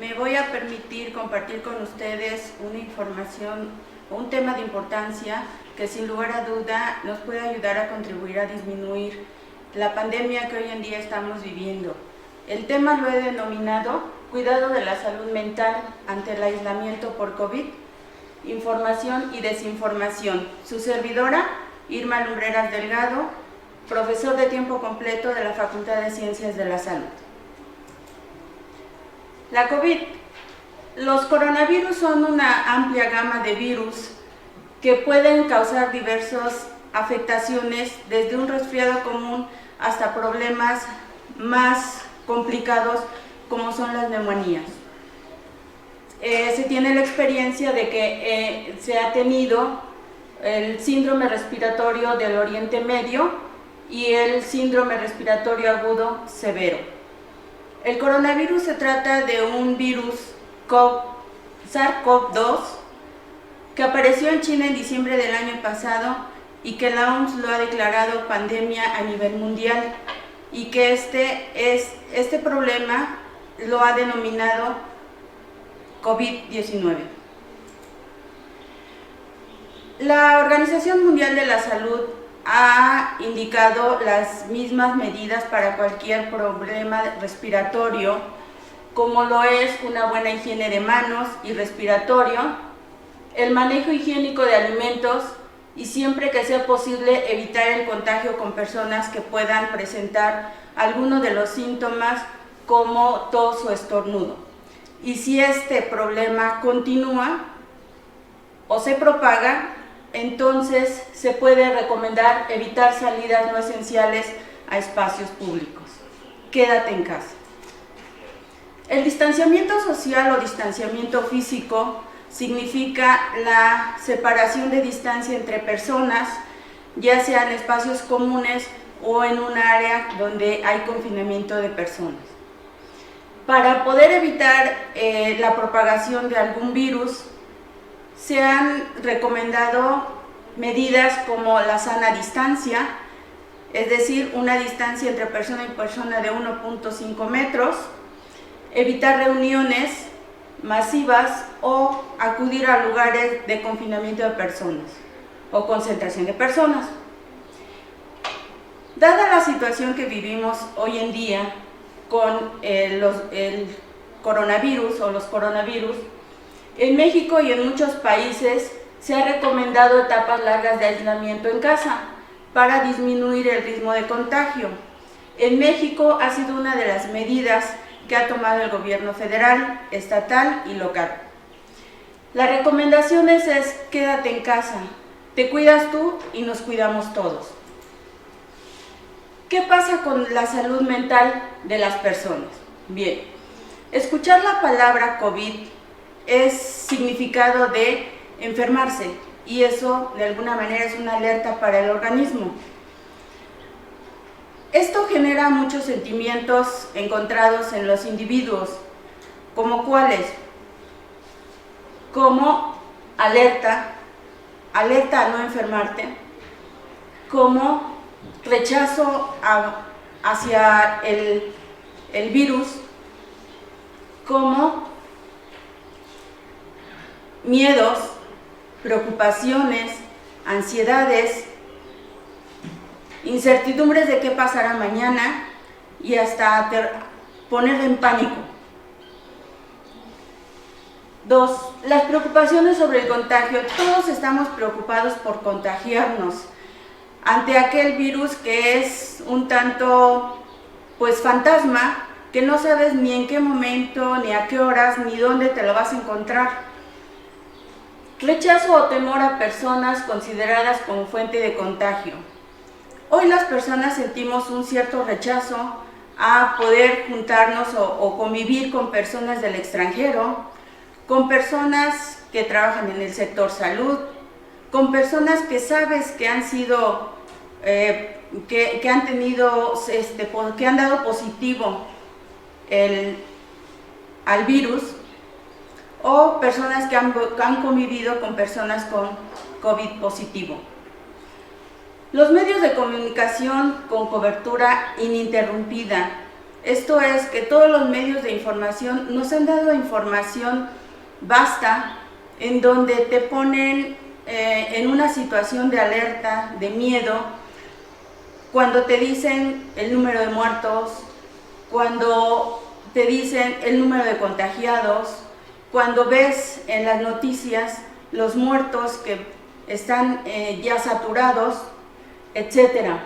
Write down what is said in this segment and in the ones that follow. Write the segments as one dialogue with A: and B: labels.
A: Me voy a permitir compartir con ustedes una información o un tema de importancia que sin lugar a duda nos puede ayudar a contribuir a disminuir la pandemia que hoy en día estamos viviendo. El tema lo he denominado Cuidado de la salud mental ante el aislamiento por COVID, información y desinformación. Su servidora, Irma Lumbreras Delgado, profesor de tiempo completo de la Facultad de Ciencias de la Salud. La COVID. Los coronavirus son una amplia gama de virus que pueden causar diversas afectaciones, desde un resfriado común hasta problemas más complicados como son las neumonías. Se tiene la experiencia de que se ha tenido el síndrome respiratorio del Oriente Medio y el síndrome respiratorio agudo severo. El coronavirus se trata de un virus SARS-CoV-2 que apareció en China en diciembre del año pasado y que la OMS lo ha declarado pandemia a nivel mundial, y que este problema lo ha denominado COVID-19. La Organización Mundial de la Salud ha indicado las mismas medidas para cualquier problema respiratorio, como lo es una buena higiene de manos y respiratorio, el manejo higiénico de alimentos y, siempre que sea posible, evitar el contagio con personas que puedan presentar alguno de los síntomas como tos o estornudo. Y si este problema continúa o se propaga, entonces se puede recomendar evitar salidas no esenciales a espacios públicos. Quédate en casa. El distanciamiento social o distanciamiento físico significa la separación de distancia entre personas, ya sea en espacios comunes o en un área donde hay confinamiento de personas. Para poder evitar la propagación de algún virus, se han recomendado medidas como la sana distancia, es decir, una distancia entre persona y persona de 1.5 metros, evitar reuniones masivas o acudir a lugares de confinamiento de personas o concentración de personas. Dada la situación que vivimos hoy en día con el coronavirus o los coronavirus, en México y en muchos países se ha recomendado etapas largas de aislamiento en casa para disminuir el ritmo de contagio. En México ha sido una de las medidas que ha tomado el gobierno federal, estatal y local. Las recomendaciones es quédate en casa, te cuidas tú y nos cuidamos todos. ¿Qué pasa con la salud mental de las personas? Bien, escuchar la palabra COVID es significado de enfermarse, y eso de alguna manera es una alerta para el organismo. Esto genera muchos sentimientos encontrados en los individuos, como cuáles, como alerta a no enfermarte, como rechazo hacia el virus, como miedos, preocupaciones, ansiedades, incertidumbres de qué pasará mañana y hasta ponerle en pánico. 2. Las preocupaciones sobre el contagio. Todos estamos preocupados por contagiarnos ante aquel virus que es un tanto, fantasma, que no sabes ni en qué momento, ni a qué horas, ni dónde te lo vas a encontrar. Rechazo o temor a personas consideradas como fuente de contagio. Hoy las personas sentimos un cierto rechazo a poder juntarnos o convivir con personas del extranjero, con personas que trabajan en el sector salud, con personas que sabes que han sido, que han dado positivo al virus, o personas que han convivido con personas con COVID positivo. Los medios de comunicación con cobertura ininterrumpida Esto es que todos los medios de información nos han dado información vasta en donde te ponen en una situación de alerta, de miedo, cuando te dicen el número de muertos, cuando te dicen el número de contagiados, cuando ves en las noticias los muertos que están ya saturados, etc.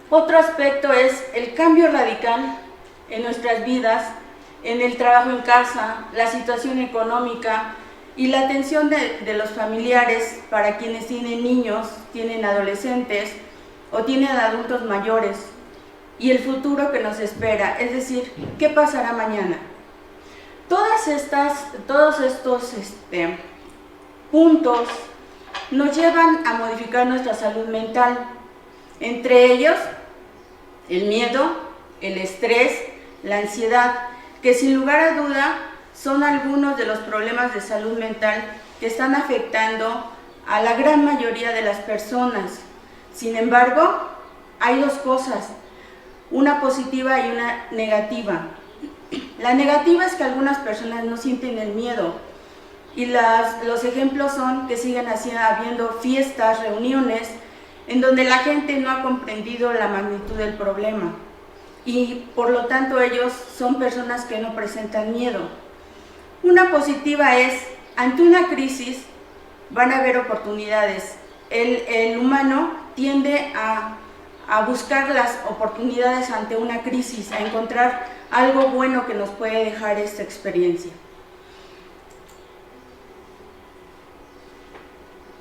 A: Otro aspecto es el cambio radical en nuestras vidas, en el trabajo en casa, la situación económica y la atención de los familiares para quienes tienen niños, tienen adolescentes o tienen adultos mayores, y el futuro que nos espera, es decir, ¿qué pasará mañana? Todos estos puntos nos llevan a modificar nuestra salud mental, entre ellos el miedo, el estrés, la ansiedad, que sin lugar a duda son algunos de los problemas de salud mental que están afectando a la gran mayoría de las personas. Sin embargo, hay dos cosas, una positiva y una negativa. La negativa es que algunas personas no sienten el miedo, y los ejemplos son que siguen habiendo fiestas, reuniones, en donde la gente no ha comprendido la magnitud del problema, y por lo tanto ellos son personas que no presentan miedo. Una positiva es, ante una crisis van a haber oportunidades. El humano tiende a buscar las oportunidades ante una crisis, a encontrar algo bueno que nos puede dejar esta experiencia.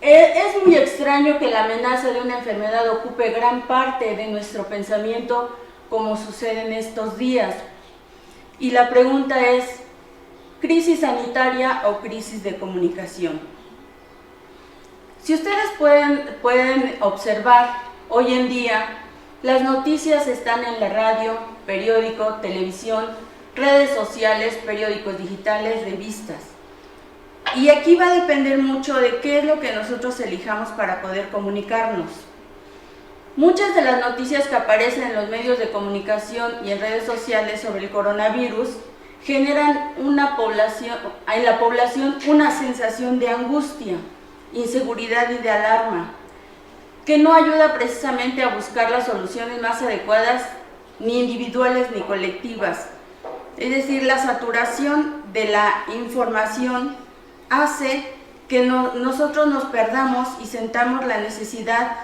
A: Es muy extraño que la amenaza de una enfermedad ocupe gran parte de nuestro pensamiento, como sucede en estos días. Y la pregunta es, ¿crisis sanitaria o crisis de comunicación? Si ustedes pueden observar, hoy en día las noticias están en la radio, periódico, televisión, redes sociales, periódicos digitales, revistas. Y aquí va a depender mucho de qué es lo que nosotros elijamos para poder comunicarnos. Muchas de las noticias que aparecen en los medios de comunicación y en redes sociales sobre el coronavirus generan en la población una sensación de angustia, inseguridad y de alarma, que no ayuda precisamente a buscar las soluciones más adecuadas, ni individuales ni colectivas. Es decir, la saturación de la información hace que nosotros nos perdamos y sentamos la necesidad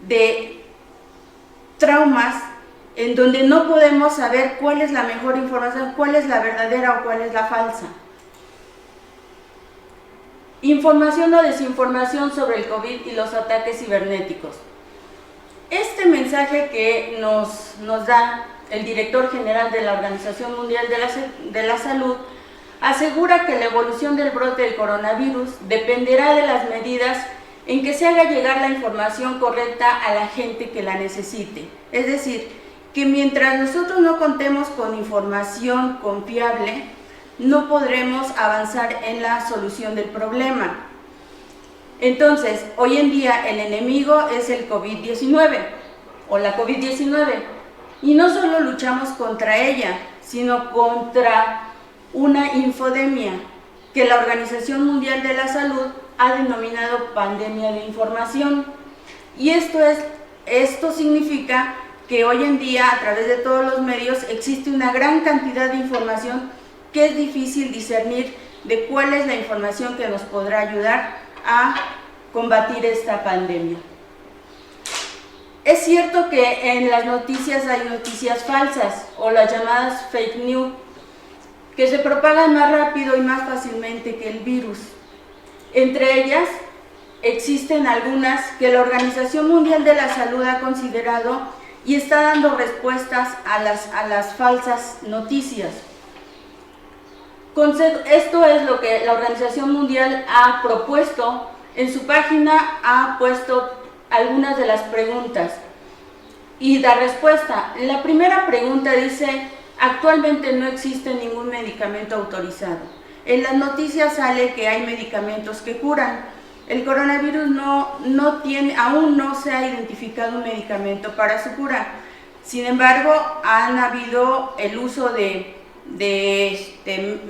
A: de traumas en donde no podemos saber cuál es la mejor información, cuál es la verdadera o cuál es la falsa. Información o desinformación sobre el COVID y los ataques cibernéticos. Este mensaje que nos da el director general de la Organización Mundial de la Salud asegura que la evolución del brote del coronavirus dependerá de las medidas en que se haga llegar la información correcta a la gente que la necesite. Es decir, que mientras nosotros no contemos con información confiable, no podremos avanzar en la solución del problema. Entonces, hoy en día el enemigo es el COVID-19 o la COVID-19, y no solo luchamos contra ella, sino contra una infodemia que la Organización Mundial de la Salud ha denominado pandemia de información. Y esto significa que hoy en día, a través de todos los medios, existe una gran cantidad de información que es difícil discernir de cuál es la información que nos podrá ayudar a combatir esta pandemia. Es cierto que en las noticias hay noticias falsas o las llamadas fake news, que se propagan más rápido y más fácilmente que el virus. Entre ellas existen algunas que la Organización Mundial de la Salud ha considerado y está dando respuestas a las falsas noticias. Esto es lo que la Organización Mundial ha propuesto. En su página ha puesto algunas de las preguntas y da respuesta. La primera pregunta dice: actualmente no existe ningún medicamento autorizado. En las noticias sale que hay medicamentos que curan. El coronavirus aún no se ha identificado un medicamento para su cura, Sin embargo, han habido el uso de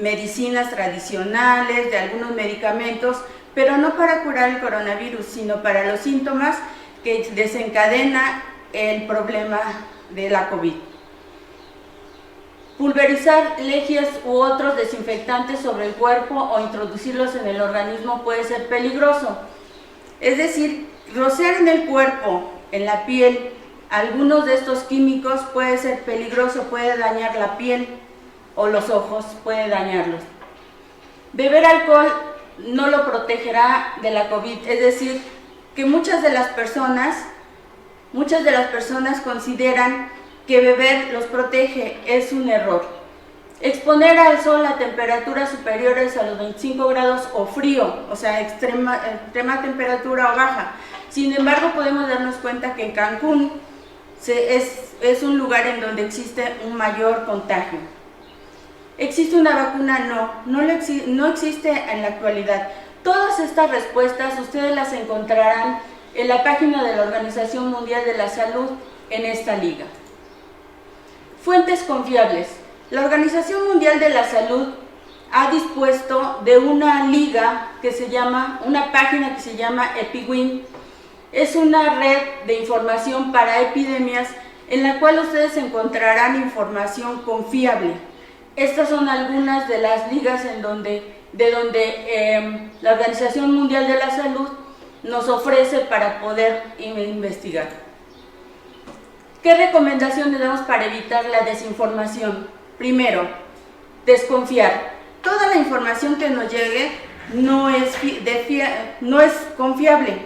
A: medicinas tradicionales, de algunos medicamentos, pero no para curar el coronavirus, sino para los síntomas que desencadena el problema de la COVID. Pulverizar legias u otros desinfectantes sobre el cuerpo o introducirlos en el organismo puede ser peligroso. Es decir, rociar en el cuerpo, en la piel, algunos de estos químicos puede ser peligroso, puede dañar la piel o los ojos, puede dañarlos. Beber alcohol no lo protegerá de la COVID, es decir, que muchas de las personas consideran que beber los protege. Es un error. Exponer al sol a temperaturas superiores a los 25 grados o frío, o sea, extrema temperatura o baja. Sin embargo, podemos darnos cuenta que en Cancún es un lugar en donde existe un mayor contagio. ¿Existe una vacuna? No existe en la actualidad. Todas estas respuestas ustedes las encontrarán en la página de la Organización Mundial de la Salud en esta liga. Fuentes confiables. La Organización Mundial de la Salud ha dispuesto de una liga una página que se llama EpiWin. Es una red de información para epidemias en la cual ustedes encontrarán información confiable. Estas son algunas de las ligas de donde la Organización Mundial de la Salud nos ofrece para poder investigar. ¿Qué recomendaciones damos para evitar la desinformación? Primero, desconfiar. Toda la información que nos llegue no es confiable.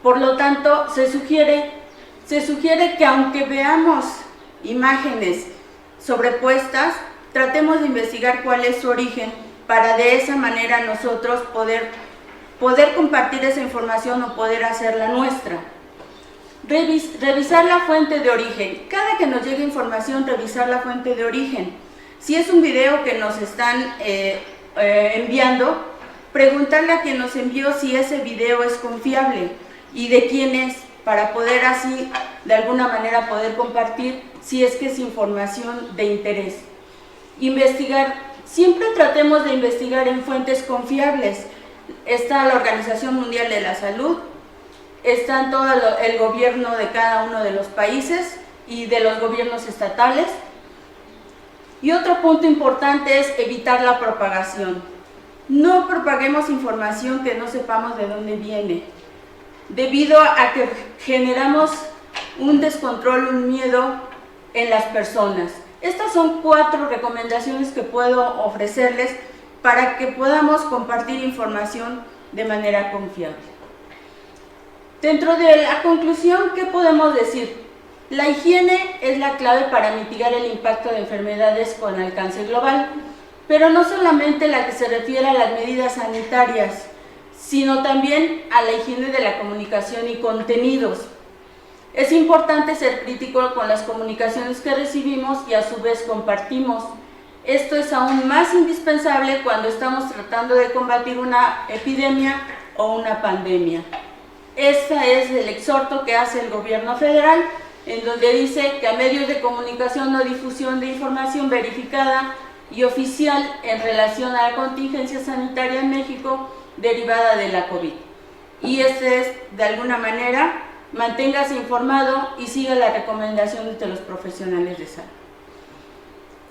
A: Por lo tanto, se sugiere que aunque veamos imágenes sobrepuestas, tratemos de investigar cuál es su origen para de esa manera nosotros poder compartir esa información o poder hacerla nuestra. Revisar la fuente de origen. Cada que nos llegue información, revisar la fuente de origen. Si es un video que nos están enviando, preguntarle a quien nos envió si ese video es confiable y de quién es, para poder así de alguna manera poder compartir si es que es información de interés. Investigar. Siempre tratemos de investigar en fuentes confiables. Está la Organización Mundial de la Salud, está todo el gobierno de cada uno de los países y de los gobiernos estatales. Y otro punto importante es evitar la propagación. No propaguemos información que no sepamos de dónde viene, debido a que generamos un descontrol, un miedo en las personas. Estas son 4 recomendaciones que puedo ofrecerles para que podamos compartir información de manera confiable. Dentro de la conclusión, ¿qué podemos decir? La higiene es la clave para mitigar el impacto de enfermedades con alcance global, pero no solamente la que se refiere a las medidas sanitarias, sino también a la higiene de la comunicación y contenidos. Es importante ser crítico con las comunicaciones que recibimos y a su vez compartimos. Esto es aún más indispensable cuando estamos tratando de combatir una epidemia o una pandemia. Este es el exhorto que hace el gobierno federal, en donde dice que a medios de comunicación o difusión de información verificada y oficial en relación a la contingencia sanitaria en México derivada de la COVID. Y este es, de alguna manera, manténgase informado y siga las recomendaciones de los profesionales de salud.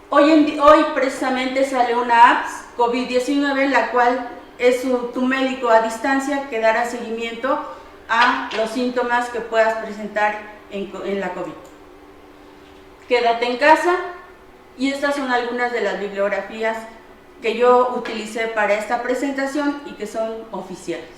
A: Hoy precisamente sale una app COVID-19, en la cual es tu médico a distancia que dará seguimiento a los síntomas que puedas presentar en la COVID. Quédate en casa, y estas son algunas de las bibliografías que yo utilicé para esta presentación y que son oficiales.